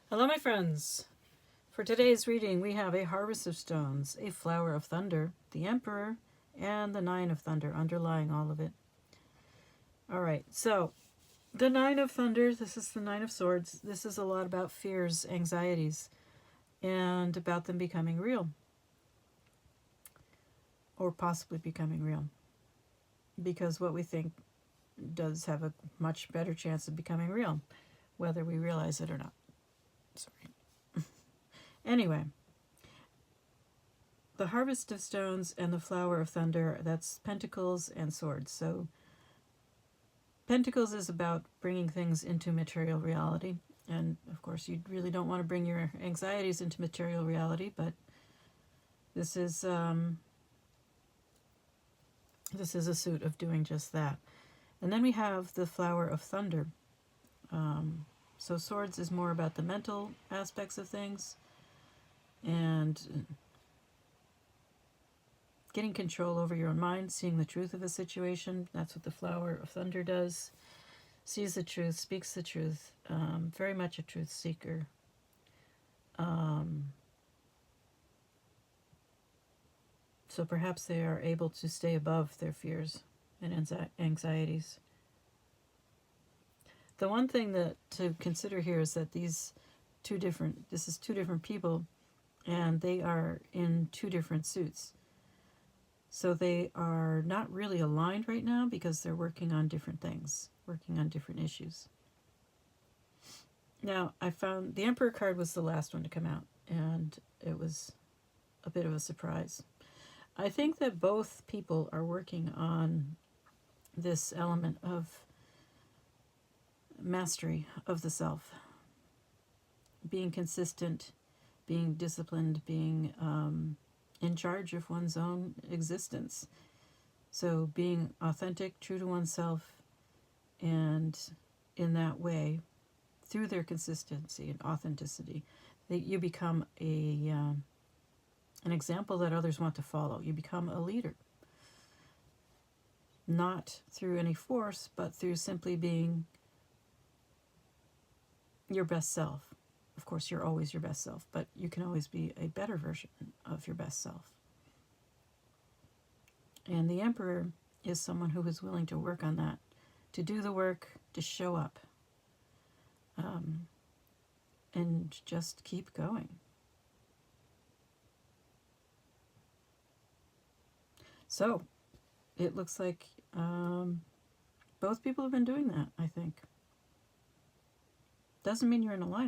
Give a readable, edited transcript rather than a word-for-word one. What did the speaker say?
Hello, my friends. For today's reading, we have a Harvest of Stones, a Flower of Thunder, the Emperor, and the Nine of Thunder underlying all of it. All right, so the Nine of Thunder, this is the Nine of Swords. This is a lot about fears, anxieties, and about them becoming real, or possibly becoming real, because what we think does have a much better chance of becoming real, whether we realize it or not. Sorry. Anyway, the Harvest of Stones and the Flower of Thunder, that's Pentacles and Swords. So Pentacles is about bringing things into material reality. And of course, you really don't want to bring your anxieties into material reality, but this is a suit of doing just that. And then we have the Flower of Thunder. So Swords is more about the mental aspects of things and getting control over your own mind, seeing the truth of a situation. That's what the Flower of Thunder does. Sees the truth, speaks the truth, very much a truth seeker. So perhaps they are able to stay above their fears and anxieties. The one thing that to consider here is that this is two different people, and they are in two different suits. So they are not really aligned right now because they're working on different things, working on different issues. Now, I found the Emperor card was the last one to come out, and it was a bit of a surprise. I think that both people are working on this element of mastery of the self, being consistent, being disciplined, being in charge of one's own existence. So being authentic, true to oneself, and in that way, through their consistency and authenticity, you become an example that others want to follow. You become a leader. Not through any force, but through simply being your best self. Of course, you're always your best self, but you can always be a better version of your best self. And the Emperor is someone who is willing to work on that, to do the work, to show up, and just keep going. So, it looks like both people have been doing that, I think. Doesn't mean you're in alignment.